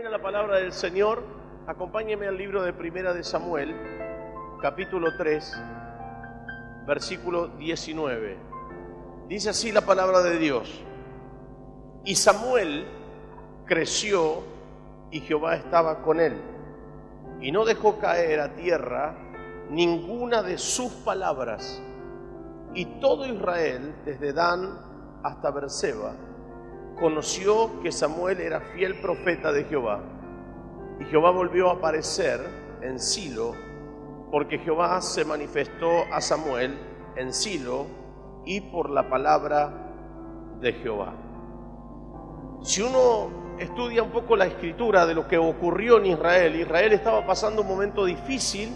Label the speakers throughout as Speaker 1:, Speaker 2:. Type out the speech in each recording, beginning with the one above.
Speaker 1: Camina la palabra del Señor, acompáñeme al libro de Primera de Samuel, capítulo 3, versículo 19. Dice así la palabra de Dios: y Samuel creció y Jehová estaba con él, y no dejó caer a tierra ninguna de sus palabras, y todo Israel, desde Dan hasta Berseba, conoció que Samuel era fiel profeta de Jehová. Y Jehová volvió a aparecer en Silo, porque Jehová se manifestó a Samuel en Silo y por la palabra de Jehová. Si uno estudia un poco la escritura de lo que ocurrió en Israel, Israel estaba pasando un momento difícil,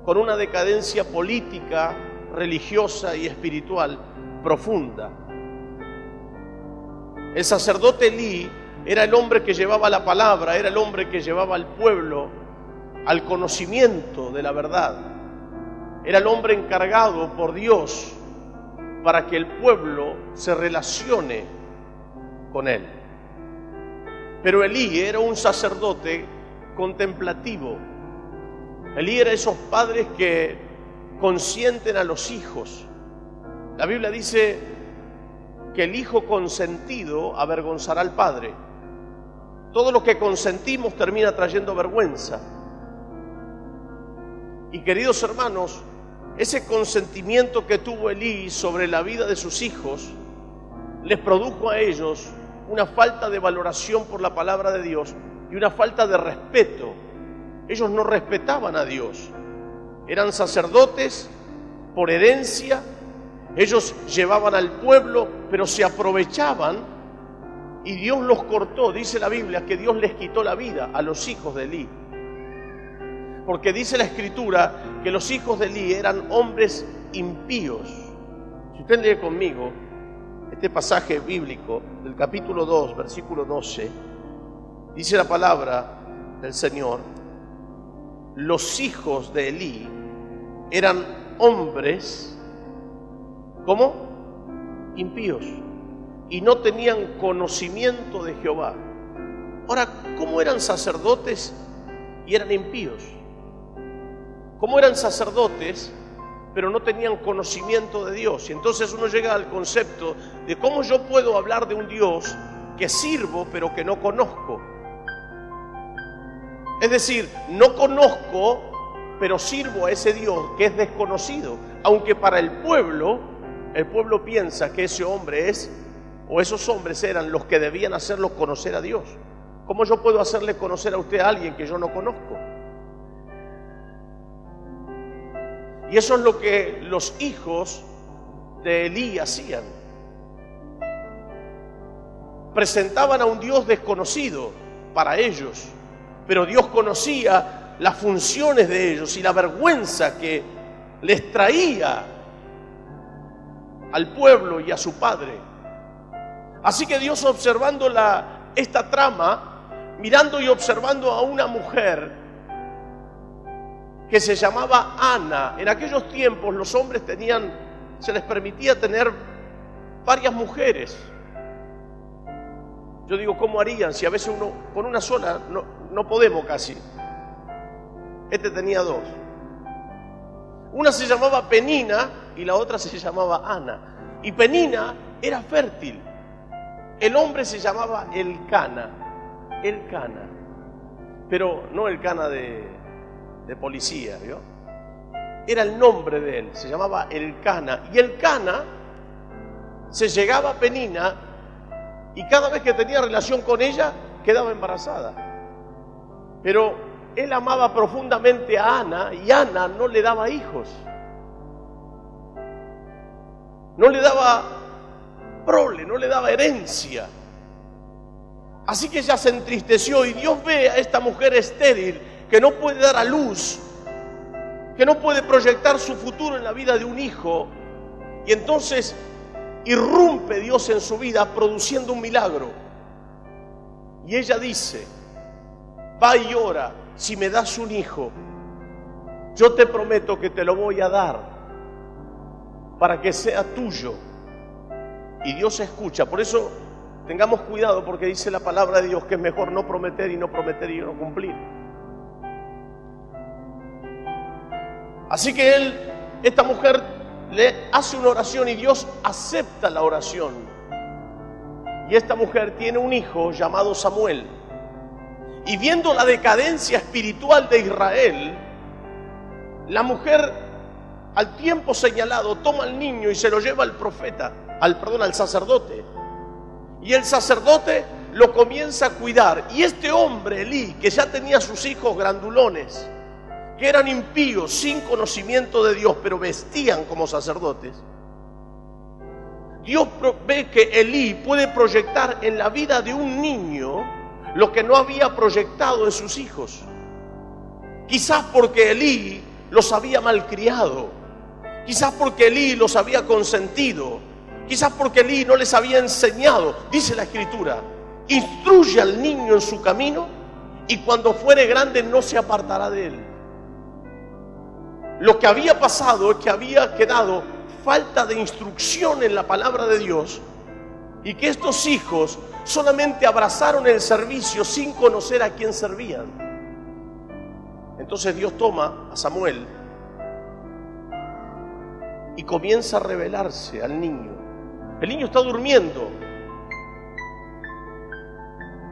Speaker 1: con una decadencia política, religiosa y espiritual profunda. El sacerdote Elí era el hombre que llevaba la palabra, era el hombre que llevaba al pueblo al conocimiento de la verdad. Era el hombre encargado por Dios para que el pueblo se relacione con él. Pero Elí era un sacerdote contemplativo. Elí era esos padres que consienten a los hijos. La Biblia dice que el hijo consentido avergonzará al padre. Todo lo que consentimos termina trayendo vergüenza. Y queridos hermanos, ese consentimiento que tuvo Elí sobre la vida de sus hijos les produjo a ellos una falta de valoración por la palabra de Dios y una falta de respeto. Ellos no respetaban a Dios. Eran sacerdotes por herencia. Ellos llevaban al pueblo, pero se aprovechaban y Dios los cortó. Dice la Biblia que Dios les quitó la vida a los hijos de Elí. Porque dice la Escritura que los hijos de Elí eran hombres impíos. Si usted lee conmigo este pasaje bíblico del capítulo 2, versículo 12, dice la palabra del Señor: los hijos de Elí eran hombres, ¿cómo? Impíos, y no tenían conocimiento de Jehová. Ahora, ¿cómo eran sacerdotes y eran impíos? ¿Cómo eran sacerdotes pero no tenían conocimiento de Dios? Y entonces uno llega al concepto de cómo yo puedo hablar de un Dios que sirvo pero que no conozco. Es decir, no conozco pero sirvo a ese Dios que es desconocido, aunque para el pueblo piensa que ese hombre es, o esos hombres eran los que debían hacerlo conocer a Dios. ¿Cómo yo puedo hacerle conocer a usted a alguien que yo no conozco? Y eso es lo que los hijos de Elí hacían. Presentaban a un Dios desconocido para ellos, pero Dios conocía las funciones de ellos y la vergüenza que les traía al pueblo y a su padre. Así que Dios, observando esta trama, mirando y observando a una mujer que se llamaba Ana. En aquellos tiempos los hombres se les permitía tener varias mujeres. Yo digo, ¿cómo harían? Si a veces uno con una sola no podemos casi. Este tenía dos. Una se llamaba Penina y la otra se llamaba Ana. Y Penina era fértil. El hombre se llamaba Elcana. Pero no Elcana de policía, ¿vio? Era el nombre de él, se llamaba Elcana. Y Elcana se llegaba a Penina y cada vez que tenía relación con ella quedaba embarazada. Pero él amaba profundamente a Ana y Ana no le daba hijos. No le daba prole, no le daba herencia. Así que ella se entristeció y Dios ve a esta mujer estéril que no puede dar a luz, que no puede proyectar su futuro en la vida de un hijo, y entonces irrumpe Dios en su vida produciendo un milagro. Y ella dice: va y ora, si me das un hijo, yo te prometo que te lo voy a dar para que sea tuyo. Y Dios escucha. Por eso tengamos cuidado porque dice la palabra de Dios que es mejor no prometer y no cumplir. Así que esta mujer le hace una oración y Dios acepta la oración. Y esta mujer tiene un hijo llamado Samuel. Y viendo la decadencia espiritual de Israel, la mujer al tiempo señalado toma al niño y se lo lleva al al sacerdote. Y el sacerdote lo comienza a cuidar. Y este hombre, Elí, que ya tenía sus hijos grandulones, que eran impíos, sin conocimiento de Dios, pero vestían como sacerdotes, Dios ve que Elí puede proyectar en la vida de un niño lo que no había proyectado en sus hijos. Quizás porque Elí los había malcriado, quizás porque Elí los había consentido, quizás porque Elí no les había enseñado. Dice la Escritura: instruye al niño en su camino y cuando fuere grande no se apartará de él. Lo que había pasado es que había quedado falta de instrucción en la palabra de Dios y que estos hijos solamente abrazaron el servicio sin conocer a quién servían. Entonces Dios toma a Samuel y comienza a revelarse al niño. El niño está durmiendo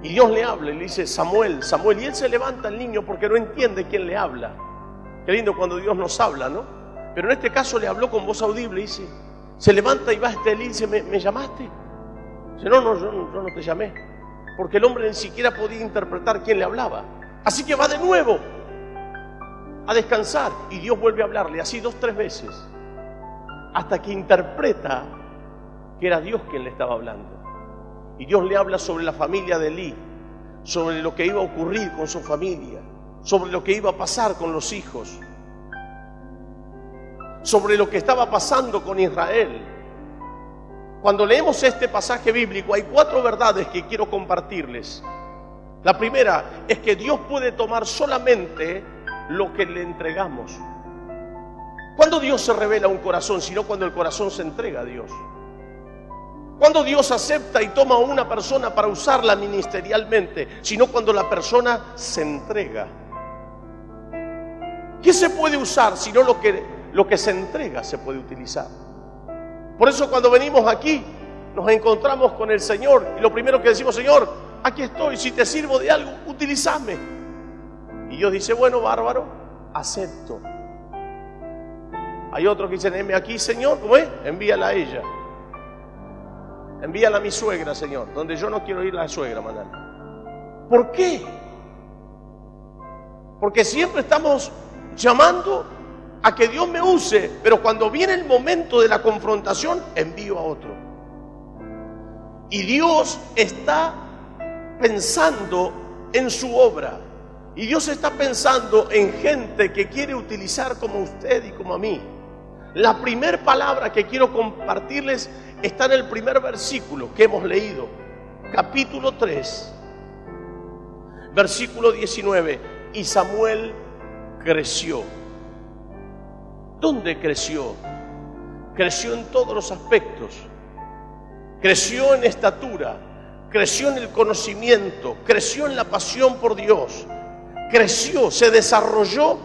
Speaker 1: y Dios le habla y le dice: Samuel, Samuel. Y él se levanta, el niño, porque no entiende quién le habla. Qué lindo cuando Dios nos habla, ¿no? Pero en este caso le habló con voz audible y dice, se levanta y va a Elí y dice: ¿Me llamaste? Dice: no, yo no te llamé. Porque el hombre ni siquiera podía interpretar quién le hablaba. Así que va de nuevo a descansar y Dios vuelve a hablarle, así 2 o 3 veces, hasta que interpreta que era Dios quien le estaba hablando. Y Dios le habla sobre la familia de Elí, sobre lo que iba a ocurrir con su familia, sobre lo que iba a pasar con los hijos, sobre lo que estaba pasando con Israel. Cuando leemos este pasaje bíblico hay 4 verdades que quiero compartirles. La primera es que Dios puede tomar solamente lo que le entregamos. ¿Cuándo Dios se revela a un corazón? Sino cuando el corazón se entrega a Dios. ¿Cuándo Dios acepta y toma a una persona para usarla ministerialmente? Sino cuando la persona se entrega. ¿Qué se puede usar sino lo que se entrega se puede utilizar? Por eso cuando venimos aquí nos encontramos con el Señor y lo primero que decimos: Señor, aquí estoy, si te sirvo de algo, utilízame. Y Dios dice: bueno, bárbaro, acepto. Hay otros que dicen: heme aquí, Señor, ¿cómo es? Envíala a ella. Envíala a mi suegra, Señor, donde yo no quiero ir, la suegra, mandala. ¿Por qué? Porque siempre estamos llamando a que Dios me use, pero cuando viene el momento de la confrontación, envío a otro. Y Dios está pensando en su obra. Y Dios está pensando en gente que quiere utilizar como usted y como a mí. La primera palabra que quiero compartirles está en el primer versículo que hemos leído. Capítulo 3, versículo 19. Y Samuel creció. ¿Dónde creció? Creció en todos los aspectos. Creció en estatura, creció en el conocimiento, creció en la pasión por Dios. Creció, se desarrolló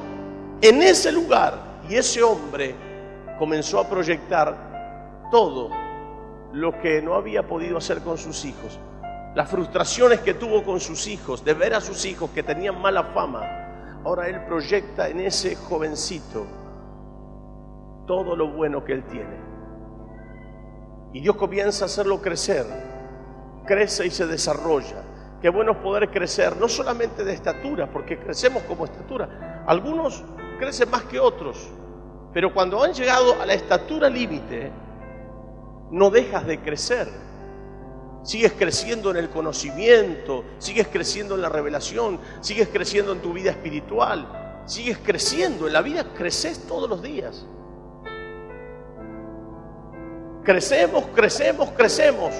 Speaker 1: en ese lugar. Y ese hombre comenzó a proyectar todo lo que no había podido hacer con sus hijos. Las frustraciones que tuvo con sus hijos, de ver a sus hijos que tenían mala fama. Ahora él proyecta en ese jovencito todo lo bueno que él tiene. Y Dios comienza a hacerlo crecer. Crece y se desarrolla. Qué bueno es poder crecer, no solamente de estatura, porque crecemos como estatura. Algunos crecen más que otros, pero cuando han llegado a la estatura límite, no dejas de crecer. Sigues creciendo en el conocimiento, sigues creciendo en la revelación, sigues creciendo en tu vida espiritual, sigues creciendo. En la vida creces todos los días. Crecemos, crecemos, crecemos.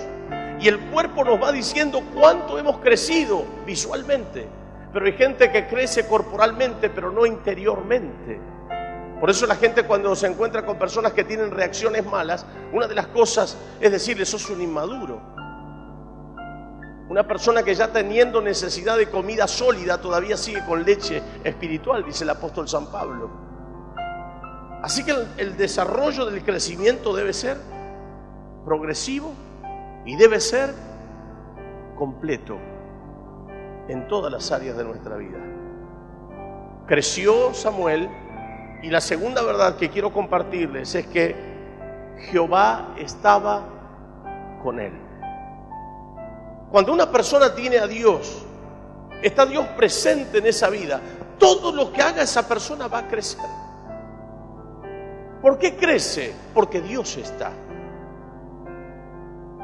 Speaker 1: Y el cuerpo nos va diciendo cuánto hemos crecido visualmente. Pero hay gente que crece corporalmente, pero no interiormente. Por eso la gente cuando se encuentra con personas que tienen reacciones malas, una de las cosas es decirle: sos un inmaduro. Una persona que ya teniendo necesidad de comida sólida todavía sigue con leche espiritual, dice el apóstol San Pablo. Así que el desarrollo del crecimiento debe ser progresivo y debe ser completo en todas las áreas de nuestra vida. Creció Samuel, y la segunda verdad que quiero compartirles es que Jehová estaba con él. Cuando una persona tiene a Dios, está Dios presente en esa vida, todo lo que haga esa persona va a crecer. ¿Por qué crece? Porque Dios está.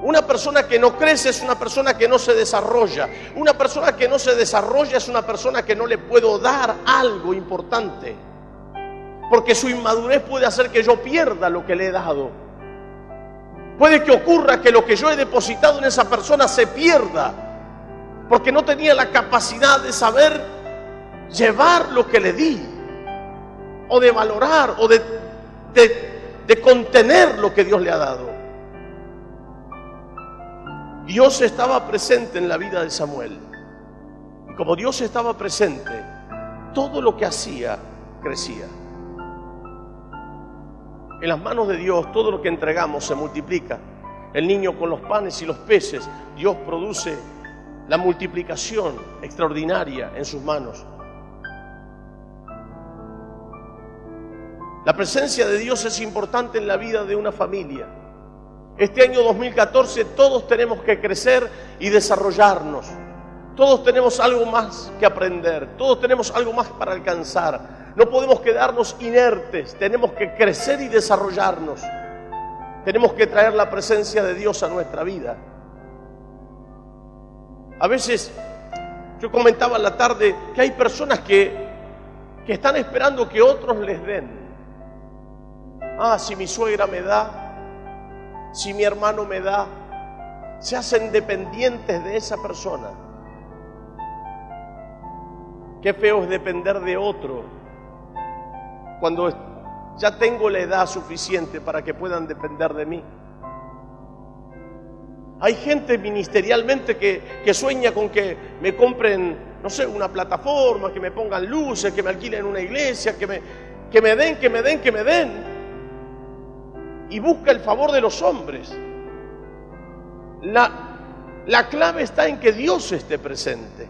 Speaker 1: Una persona que no crece es una persona que no se desarrolla. Una persona que no se desarrolla es una persona que no le puedo dar algo importante, porque su inmadurez puede hacer que yo pierda lo que le he dado. Puede que ocurra que lo que yo he depositado en esa persona se pierda, porque no tenía la capacidad de saber llevar lo que le di, o de valorar, o de contener lo que Dios le ha dado. Dios estaba presente en la vida de Samuel, y como Dios estaba presente, todo lo que hacía crecía. En las manos de Dios todo lo que entregamos se multiplica. El niño con los panes y los peces, Dios produce la multiplicación extraordinaria en sus manos. La presencia de Dios es importante en la vida de una familia. Este año 2014 todos tenemos que crecer y desarrollarnos. Todos tenemos algo más que aprender, todos tenemos algo más para alcanzar. No podemos quedarnos inertes, tenemos que crecer y desarrollarnos. Tenemos que traer la presencia de Dios a nuestra vida. A veces, yo comentaba en la tarde que hay personas que están esperando que otros les den. Si mi suegra me da, si mi hermano me da, se hacen dependientes de esa persona. Qué feo es depender de otro cuando ya tengo la edad suficiente para que puedan depender de mí. Hay gente ministerialmente que sueña con que me compren, no sé, una plataforma, que me pongan luces, que me alquilen una iglesia, que me den. Y busca el favor de los hombres. La clave está en que Dios esté presente.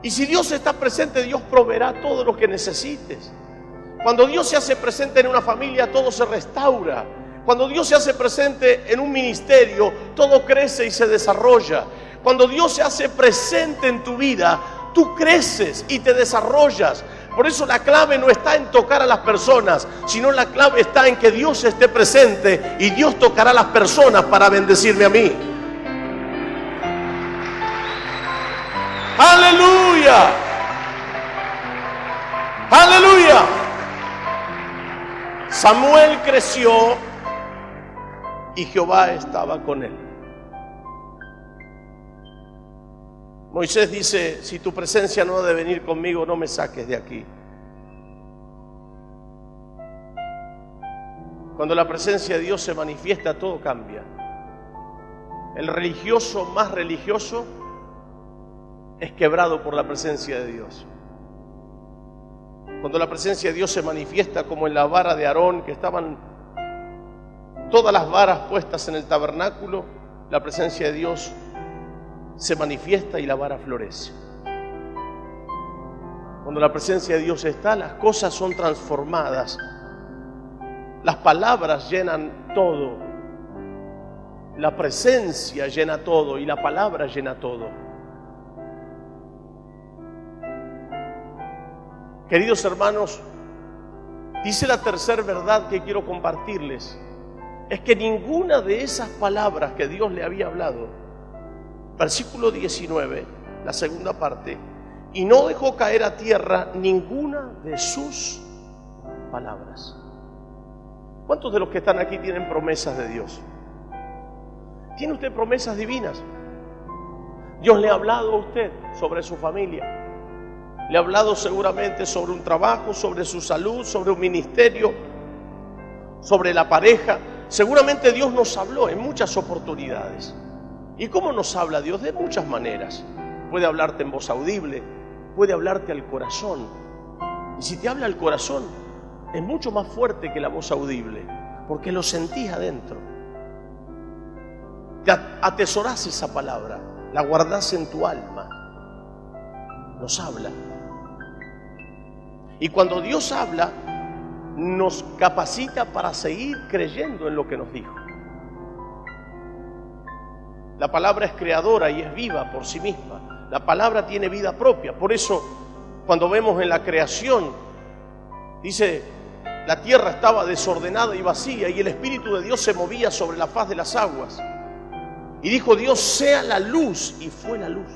Speaker 1: Y si Dios está presente, Dios proveerá todo lo que necesites. Cuando Dios se hace presente en una familia, todo se restaura. Cuando Dios se hace presente en un ministerio, todo crece y se desarrolla. Cuando Dios se hace presente en tu vida, tú creces y te desarrollas. Por eso la clave no está en tocar a las personas, sino la clave está en que Dios esté presente y Dios tocará a las personas para bendecirme a mí. ¡Aleluya! ¡Aleluya! Samuel creció y Jehová estaba con él. Moisés dice: si tu presencia no ha de venir conmigo, no me saques de aquí. Cuando la presencia de Dios se manifiesta, todo cambia. El religioso más religioso es quebrado por la presencia de Dios. Cuando la presencia de Dios se manifiesta, como en la vara de Aarón, que estaban todas las varas puestas en el tabernáculo, la presencia de Dios se manifiesta y la vara florece. Cuando la presencia de Dios está, las cosas son transformadas. Las palabras llenan todo. La presencia llena todo y la palabra llena todo. Queridos hermanos, dice la tercera verdad que quiero compartirles, es que ninguna de esas palabras que Dios le había hablado, versículo 19, la segunda parte, y no dejó caer a tierra ninguna de sus palabras. ¿Cuántos de los que están aquí tienen promesas de Dios? ¿Tiene usted promesas divinas? Dios le ha hablado a usted sobre su familia. Le ha hablado seguramente sobre un trabajo, sobre su salud, sobre un ministerio, sobre la pareja. Seguramente Dios nos habló en muchas oportunidades. ¿Y cómo nos habla Dios? De muchas maneras. Puede hablarte en voz audible, puede hablarte al corazón. Y si te habla al corazón, es mucho más fuerte que la voz audible, porque lo sentís adentro. Te atesorás esa palabra, la guardás en tu alma. Nos habla. Y cuando Dios habla, nos capacita para seguir creyendo en lo que nos dijo. La palabra es creadora y es viva por sí misma. La palabra tiene vida propia. Por eso, cuando vemos en la creación, dice, la tierra estaba desordenada y vacía y el Espíritu de Dios se movía sobre la faz de las aguas. Y dijo Dios, sea la luz, y fue la luz.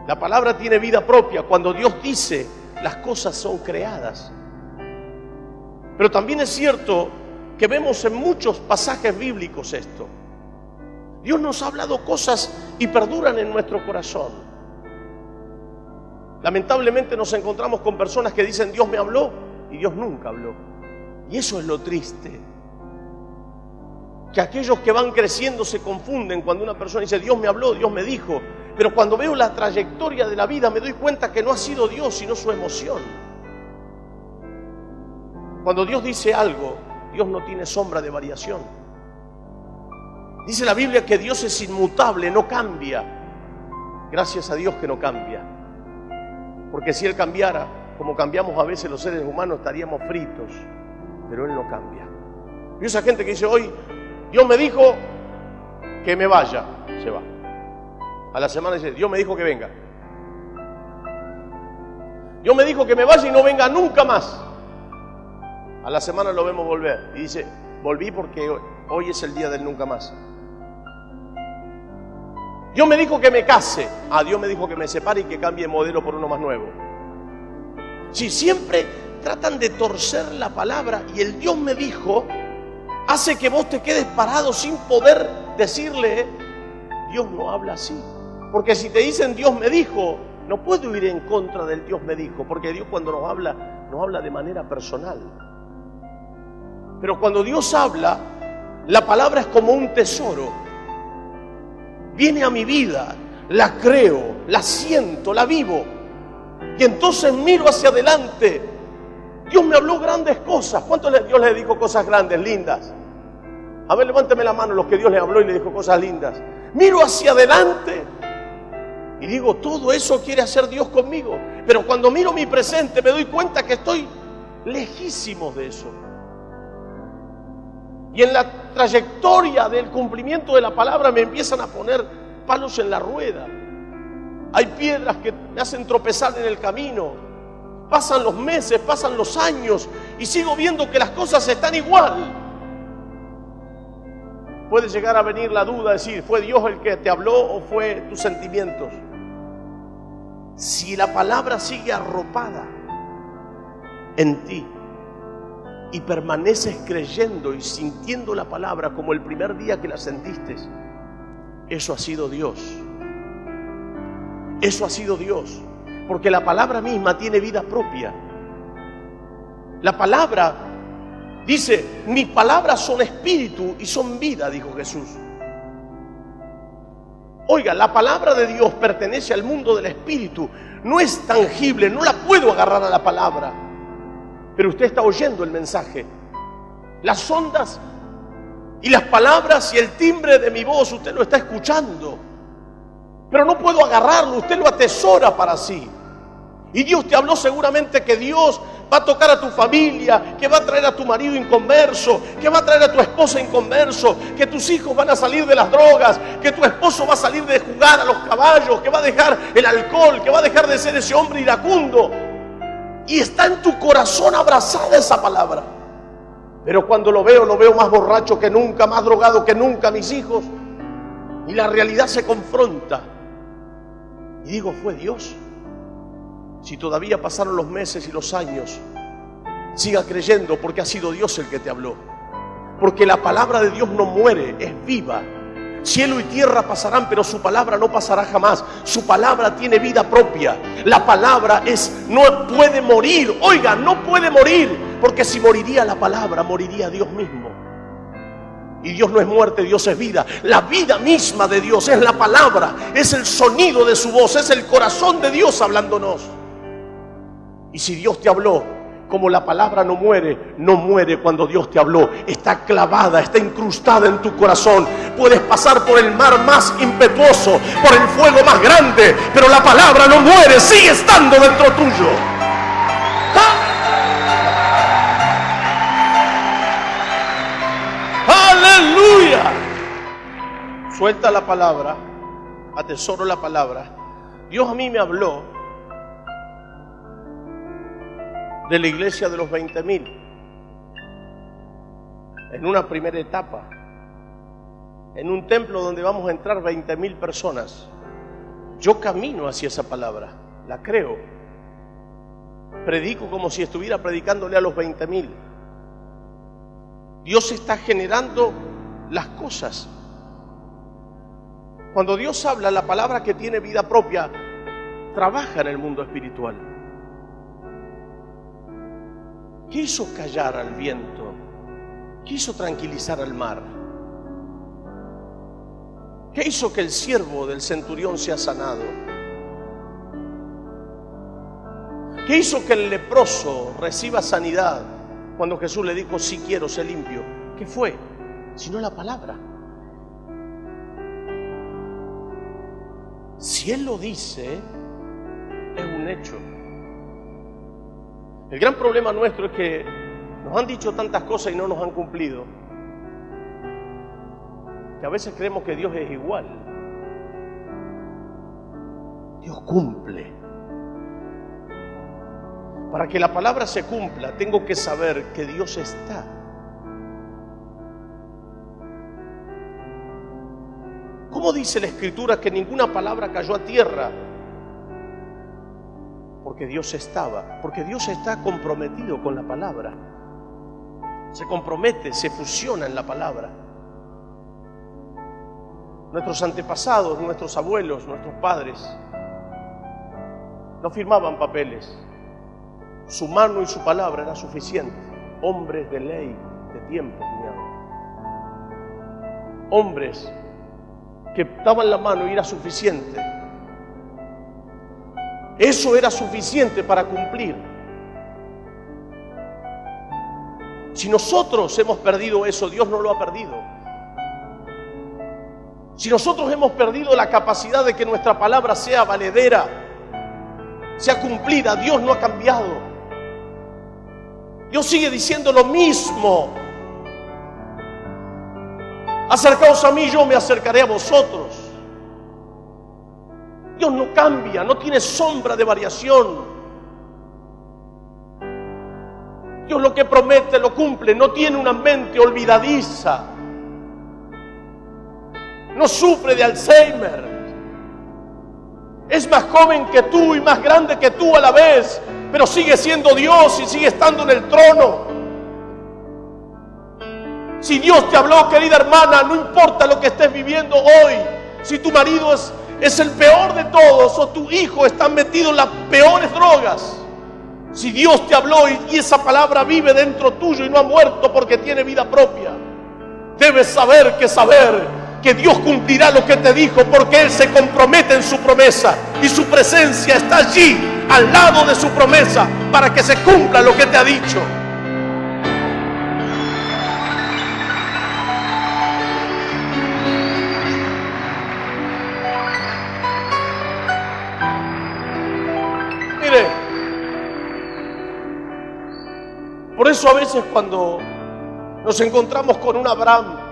Speaker 1: La palabra tiene vida propia. Cuando Dios dice, las cosas son creadas. Pero también es cierto que vemos en muchos pasajes bíblicos esto. Dios nos ha hablado cosas y perduran en nuestro corazón. Lamentablemente nos encontramos con personas que dicen, Dios me habló, y Dios nunca habló. Y eso es lo triste. Que aquellos que van creciendo se confunden cuando una persona dice, Dios me habló, Dios me dijo. Pero cuando veo la trayectoria de la vida me doy cuenta que no ha sido Dios, sino su emoción. Cuando Dios dice algo, Dios no tiene sombra de variación. Dice la Biblia que Dios es inmutable, no cambia. Gracias a Dios que no cambia. Porque si Él cambiara, como cambiamos a veces los seres humanos, estaríamos fritos. Pero Él no cambia. Y esa gente que dice hoy, Dios me dijo que me vaya, se va. A la semana dice, Dios me dijo que venga. Dios me dijo que me vaya y no venga nunca más. A la semana lo vemos volver. Y dice, volví porque hoy es el día del nunca más. Dios me dijo que me case. Dios me dijo que me separe y que cambie de modelo por uno más nuevo. Si siempre tratan de torcer la palabra y el Dios me dijo hace que vos te quedes parado sin poder decirle, Dios no habla así. Porque si te dicen Dios me dijo, no puedo ir en contra del Dios me dijo, porque Dios cuando nos habla de manera personal. Pero cuando Dios habla, la palabra es como un tesoro. Viene a mi vida, la creo, la siento, la vivo. Y entonces miro hacia adelante. Dios me habló grandes cosas. ¿Cuánto Dios le dijo cosas grandes, lindas? A ver, levánteme la mano los que Dios le habló y le dijo cosas lindas. Miro hacia adelante y digo, todo eso quiere hacer Dios conmigo. Pero cuando miro mi presente me doy cuenta que estoy lejísimos de eso. Y en la trayectoria del cumplimiento de la palabra me empiezan a poner palos en la rueda. Hay piedras que me hacen tropezar en el camino. Pasan los meses, pasan los años y sigo viendo que las cosas están igual. Puede llegar a venir la duda, decir, ¿fue Dios el que te habló o fue tus sentimientos? Si la palabra sigue arropada en ti y permaneces creyendo y sintiendo la palabra como el primer día que la sentiste, eso ha sido Dios. Eso ha sido Dios. Porque la palabra misma tiene vida propia. La palabra dice, mis palabras son espíritu y son vida, dijo Jesús. Oiga, la palabra de Dios pertenece al mundo del espíritu. No es tangible, no la puedo agarrar a la palabra. Pero usted está oyendo el mensaje. Las ondas y las palabras y el timbre de mi voz, usted lo está escuchando. Pero no puedo agarrarlo, usted lo atesora para sí. Y Dios te habló seguramente que Dios va a tocar a tu familia, que va a traer a tu marido inconverso, que va a traer a tu esposa inconverso, que tus hijos van a salir de las drogas, que tu esposo va a salir de jugar a los caballos, que va a dejar el alcohol, que va a dejar de ser ese hombre iracundo. Y está en tu corazón abrazada esa palabra. Pero cuando lo veo más borracho que nunca, más drogado que nunca, mis hijos. Y la realidad se confronta. Y digo, ¿fue Dios? Si todavía pasaron los meses y los años, siga creyendo porque ha sido Dios el que te habló. Porque la palabra de Dios no muere, es viva. Cielo y tierra pasarán, pero su palabra no pasará jamás. Su palabra tiene vida propia. La palabra no puede morir. Oiga, no puede morir, porque si moriría la palabra, moriría Dios mismo. Y Dios no es muerte, Dios es vida. La vida misma de Dios es la palabra, es el sonido de su voz, es el corazón de Dios hablándonos. Y si Dios te habló, como la palabra no muere cuando Dios te habló. Está clavada, está incrustada en tu corazón. Puedes pasar por el mar más impetuoso, por el fuego más grande, pero la palabra no muere, sigue estando dentro tuyo. ¡Aleluya! Suelta la palabra, atesoro la palabra. Dios a mí me habló de la iglesia de los 20,000 en una primera etapa, en un templo donde vamos a entrar 20,000 personas. Yo camino hacia esa palabra, la creo, predico como si estuviera predicándole a los 20,000. Dios está generando las cosas. Cuando Dios habla, la palabra que tiene vida propia trabaja en el mundo espiritual. ¿Qué hizo callar al viento? ¿Qué hizo tranquilizar al mar? ¿Qué hizo que el siervo del centurión sea sanado? ¿Qué hizo que el leproso reciba sanidad cuando Jesús le dijo, si quiero, sé limpio? ¿Qué fue? Sino la palabra. Si Él lo dice, es un hecho. El gran problema nuestro es que nos han dicho tantas cosas y no nos han cumplido, que a veces creemos que Dios es igual. Dios cumple. Para que la palabra se cumpla, tengo que saber que Dios está. ¿Cómo dice la Escritura que ninguna palabra cayó a tierra? Porque Dios estaba, porque Dios está comprometido con la palabra. Se compromete, se fusiona en la palabra. Nuestros antepasados, nuestros abuelos, nuestros padres no firmaban papeles. Su mano y su palabra era suficiente. Hombres de ley, de tiempo, hombres que daban la mano y era suficiente. Eso era suficiente para cumplir. Si nosotros hemos perdido eso, Dios no lo ha perdido. Si nosotros hemos perdido la capacidad de que nuestra palabra sea valedera, sea cumplida, Dios no ha cambiado. Dios sigue diciendo lo mismo. Acercaos a mí, yo me acercaré a vosotros. Dios no cambia, no tiene sombra de variación. Dios lo que promete lo cumple, no tiene una mente olvidadiza. No sufre de Alzheimer. Es más joven que tú y más grande que tú a la vez, pero sigue siendo Dios y sigue estando en el trono. Si Dios te habló, querida hermana, no importa lo que estés viviendo hoy, si tu marido es el peor de todos o tu hijo está metido en las peores drogas, si Dios te habló y esa palabra vive dentro tuyo y no ha muerto porque tiene vida propia, debes saber que Dios cumplirá lo que te dijo, porque Él se compromete en su promesa y su presencia está allí al lado de su promesa para que se cumpla lo que te ha dicho. Mire, por eso a veces cuando nos encontramos con un Abraham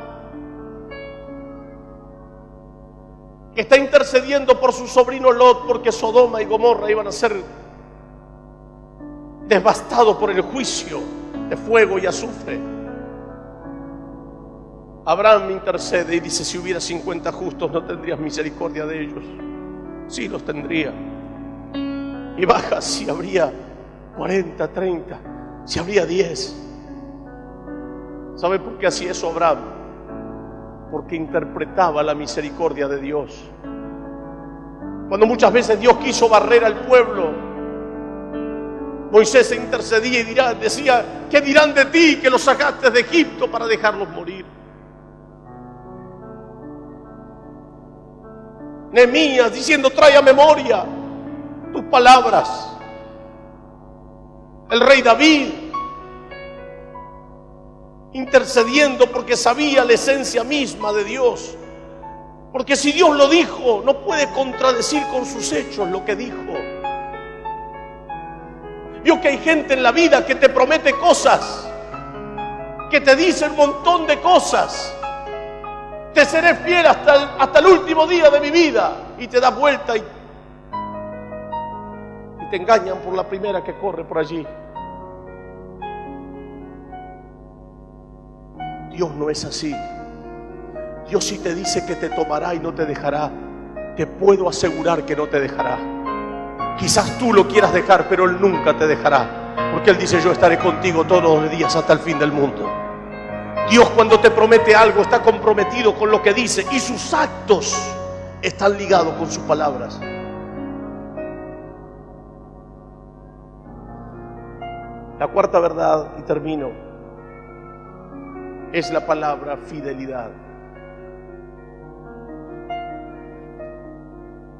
Speaker 1: que está intercediendo por su sobrino Lot, porque Sodoma y Gomorra iban a ser devastados por el juicio de fuego y azufre. Abraham intercede y dice, si hubiera 50 justos, ¿no tendrías misericordia de ellos? Sí, los tendría. Y baja si habría 40, 30, si habría 10. ¿Sabe por qué hacía eso Abraham? Porque interpretaba la misericordia de Dios. Cuando muchas veces Dios quiso barrer al pueblo, Moisés se intercedía y decía, ¿qué dirán de ti que los sacaste de Egipto para dejarlos morir? Nehemías diciendo: trae a memoria tus palabras. El rey David intercediendo porque sabía la esencia misma de Dios. Porque si Dios lo dijo, no puede contradecir con sus hechos lo que dijo. Vio que hay gente en la vida que te promete cosas, que te dice un montón de cosas. Te seré fiel hasta el último día de mi vida. Y te das vuelta y te engañan por la primera que corre por allí. Dios no es así. Dios, si te dice que te tomará y no te dejará, te puedo asegurar que no te dejará. Quizás tú lo quieras dejar, pero Él nunca te dejará, porque Él dice: yo estaré contigo todos los días hasta el fin del mundo. Dios, cuando te promete algo, está comprometido con lo que dice, y sus actos están ligados con sus palabras. La cuarta verdad, y termino, es la palabra fidelidad.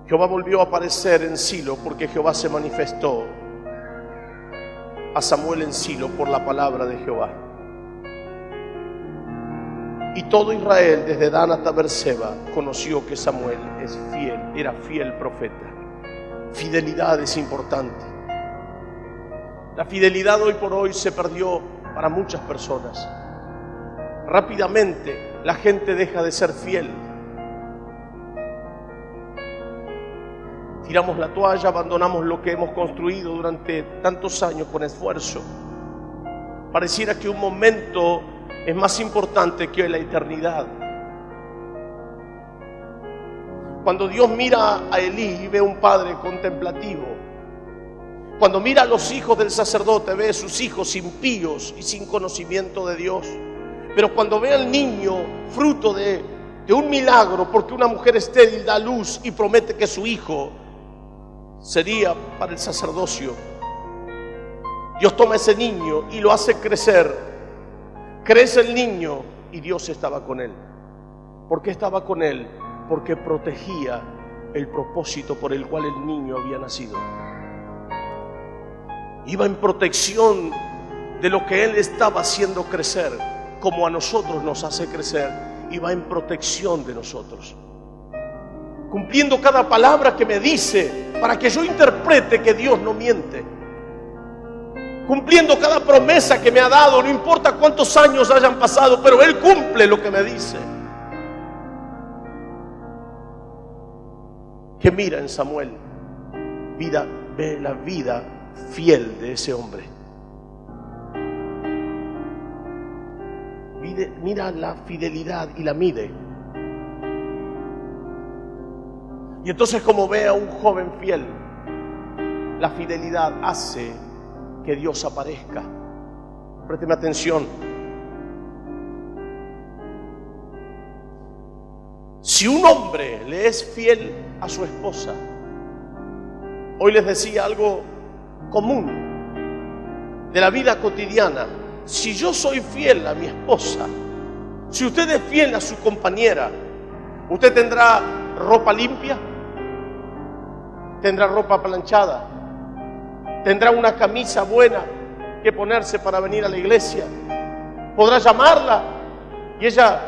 Speaker 1: Jehová volvió a aparecer en Silo, porque Jehová se manifestó a Samuel en Silo por la palabra de Jehová. Y todo Israel, desde Dan hasta Berseba, conoció que Samuel es fiel, era fiel profeta. Fidelidad es importante. La fidelidad hoy por hoy se perdió para muchas personas. Rápidamente la gente deja de ser fiel. Tiramos la toalla, abandonamos lo que hemos construido durante tantos años con esfuerzo. Pareciera que un momento es más importante que la eternidad. Cuando Dios mira a Elí y ve un padre contemplativo, cuando mira a los hijos del sacerdote, ve a sus hijos impíos y sin conocimiento de Dios. Pero cuando ve al niño fruto de un milagro, porque una mujer estéril da luz y promete que su hijo sería para el sacerdocio, Dios toma a ese niño y lo hace crecer. Crece el niño y Dios estaba con él. ¿Por qué estaba con él? Porque protegía el propósito por el cual el niño había nacido. Iba en protección de lo que él estaba haciendo crecer, como a nosotros nos hace crecer. Iba en protección de nosotros, cumpliendo cada palabra que me dice, para que yo interprete que Dios no miente, cumpliendo cada promesa que me ha dado, no importa cuántos años hayan pasado, pero Él cumple lo que me dice. Que mira en Samuel, ve la vida fiel de ese hombre. Mira la fidelidad y la mide. Y entonces, como ve a un joven fiel, la fidelidad hace que Dios aparezca. Présteme atención. Si un hombre le es fiel a su esposa, hoy les decía algo común de la vida cotidiana. Si yo soy fiel a mi esposa, si usted es fiel a su compañera, usted tendrá ropa limpia, tendrá ropa planchada, tendrá una camisa buena que ponerse para venir a la iglesia, podrá llamarla y ella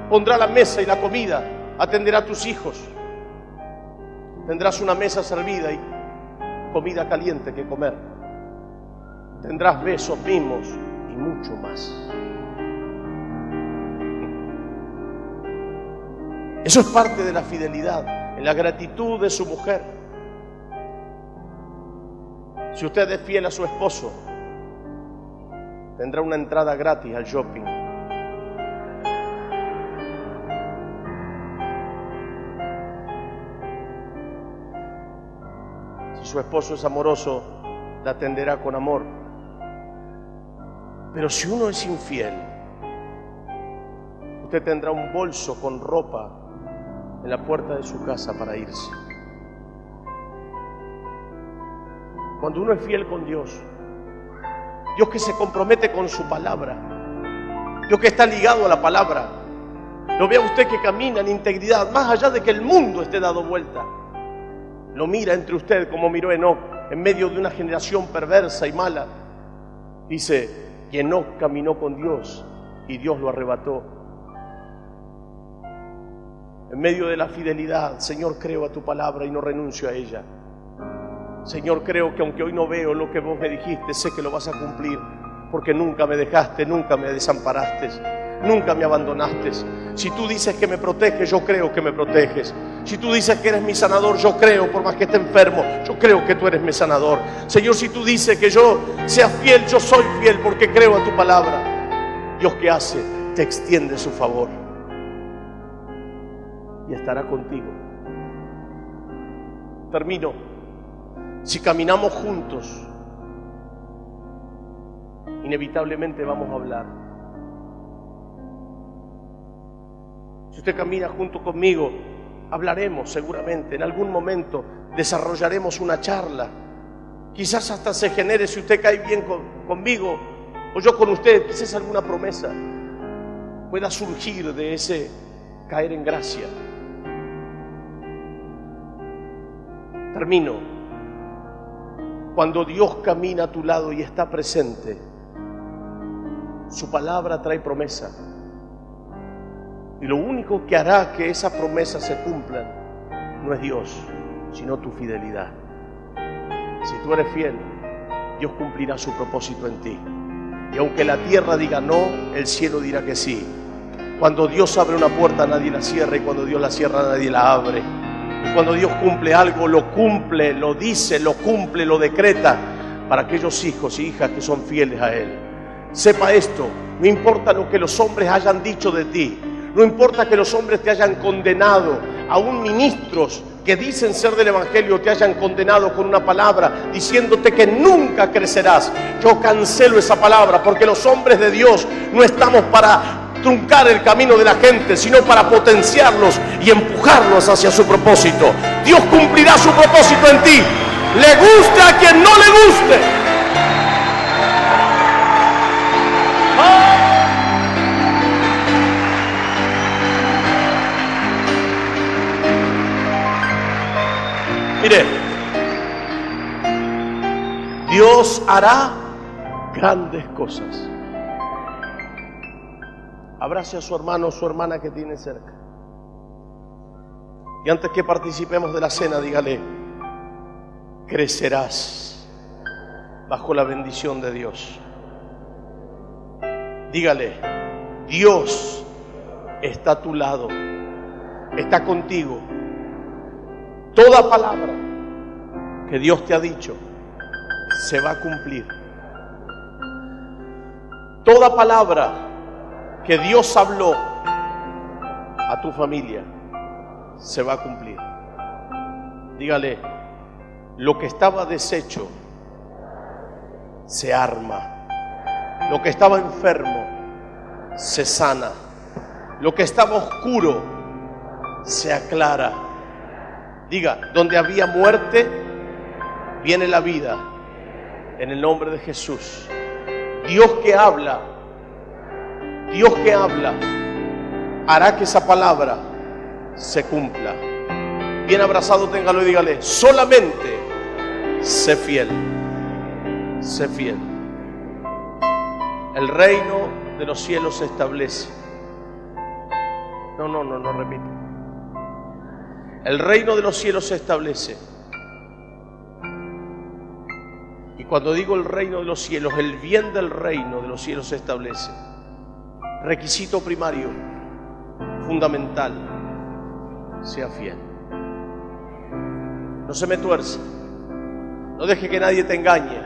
Speaker 1: pondrá la mesa y la comida, atenderá a tus hijos, tendrás una mesa servida y comida caliente que comer, tendrás besos, mimos y mucho más. Eso es parte de la fidelidad, en la gratitud de su mujer. Si usted es fiel a su esposo, tendrá una entrada gratis al shopping. Si su esposo es amoroso, la atenderá con amor. Pero si uno es infiel, usted tendrá un bolso con ropa en la puerta de su casa para irse. Cuando uno es fiel con Dios, Dios que se compromete con su palabra, Dios que está ligado a la palabra, Lo ve a usted que camina en integridad, más allá de que el mundo esté dado vuelta. Lo mira entre usted como miró Enoc, en medio de una generación perversa y mala. Dice que Enoc caminó con Dios y Dios lo arrebató. En medio de la fidelidad, Señor, creo a tu palabra y no renuncio a ella. Señor, creo que aunque hoy no veo lo que vos me dijiste, sé que lo vas a cumplir, porque nunca me dejaste, nunca me desamparaste, nunca me abandonaste. Si tú dices que me proteges, yo creo que me proteges. Si tú dices que eres mi sanador, yo creo, por más que esté enfermo, yo creo que tú eres mi sanador. Señor, si tú dices que yo sea fiel, yo soy fiel porque creo a tu palabra. Dios, ¿qué hace? Te extiende su favor y estará contigo. Termino. Si caminamos juntos, inevitablemente vamos a hablar. Si usted camina junto conmigo, hablaremos seguramente. En algún momento desarrollaremos una charla. Quizás hasta se genere, si usted cae bien conmigo o yo con usted, quizás alguna promesa pueda surgir de ese caer en gracia. Termino. Cuando Dios camina a tu lado y está presente, su palabra trae promesa. Y lo único que hará que esa promesa se cumpla no es Dios, sino tu fidelidad. Si tú eres fiel, Dios cumplirá su propósito en ti. Y aunque la tierra diga no, el cielo dirá que sí. Cuando Dios abre una puerta, nadie la cierra, y cuando Dios la cierra, nadie la abre. Y cuando Dios cumple algo, lo cumple, lo dice, lo cumple, lo decreta para aquellos hijos y hijas que son fieles a Él. Sepa esto, no importa lo que los hombres hayan dicho de ti, no importa que los hombres te hayan condenado, aún ministros que dicen ser del Evangelio te hayan condenado con una palabra diciéndote que nunca crecerás. Yo cancelo esa palabra, porque los hombres de Dios no estamos para truncar el camino de la gente, sino para potenciarlos y empujarlos hacia su propósito. Dios cumplirá su propósito en ti, le guste a quien no le guste. Mire, Dios hará grandes cosas. Abrace a su hermano o su hermana que tiene cerca. Y antes que participemos de la cena, dígale: crecerás bajo la bendición de Dios. Dígale: Dios está a tu lado, está contigo. Toda palabra que Dios te ha dicho se va a cumplir. Toda palabra que Dios habló a tu familia se va a cumplir. Dígale: lo que estaba deshecho se arma, lo que estaba enfermo se sana, lo que estaba oscuro se aclara. Diga: donde había muerte, viene la vida, en el nombre de Jesús. Dios que habla, hará que esa palabra se cumpla. Bien abrazado, téngalo y dígale: solamente sé fiel, sé fiel. El reino de los cielos se establece. No repito. El reino de los cielos se establece. Y cuando digo el reino de los cielos, el bien del reino de los cielos se establece. Requisito primario, fundamental: sea fiel. No se me tuerza. No deje que nadie te engañe.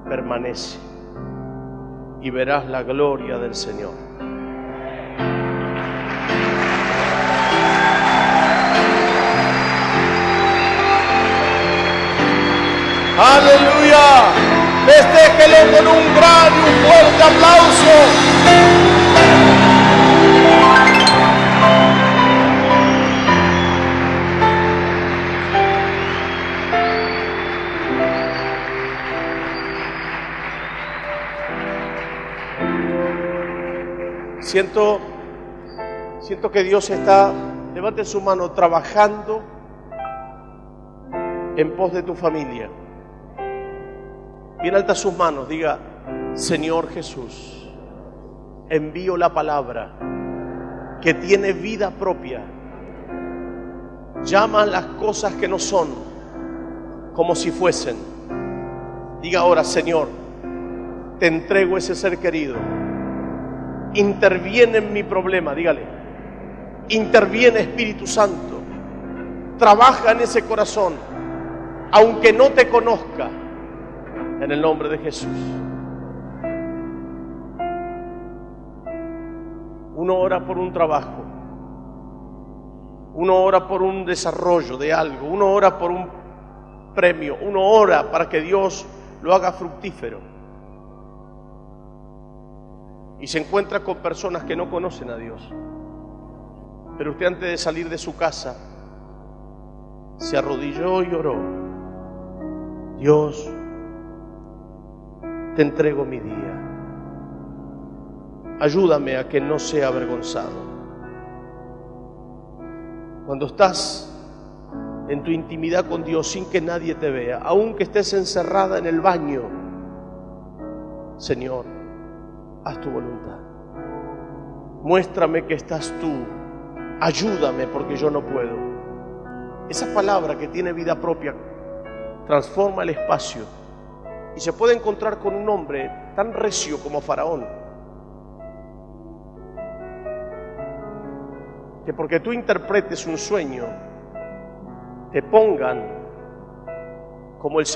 Speaker 1: Permanece y verás la gloria del Señor. ¡Aleluya! Festéjelo con un gran y un fuerte aplauso. siento que Dios está, levante su mano, trabajando en pos de tu familia. Bien alta sus manos, diga: Señor Jesús, envío la palabra que tiene vida propia. Llama las cosas que no son como si fuesen. Diga ahora: Señor, te entrego ese ser querido. Interviene en mi problema, dígale. Interviene, Espíritu Santo. Trabaja en ese corazón, aunque no te conozca, en el nombre de Jesús. Uno ora por un trabajo, uno ora por un desarrollo de algo, uno ora por un premio, uno ora para que Dios lo haga fructífero. Y se encuentra con personas que no conocen a Dios. Pero usted, antes de salir de su casa, se arrodilló y oró: Dios, te entrego mi día. Ayúdame a que no sea avergonzado. Cuando estás en tu intimidad con Dios sin que nadie te vea, aunque estés encerrada en el baño, Señor, haz tu voluntad. Muéstrame que estás tú. Ayúdame porque yo no puedo. Esa palabra que tiene vida propia transforma el espacio y se puede encontrar con un hombre tan recio como Faraón, que porque tú interpretes un sueño te pongan como el segundo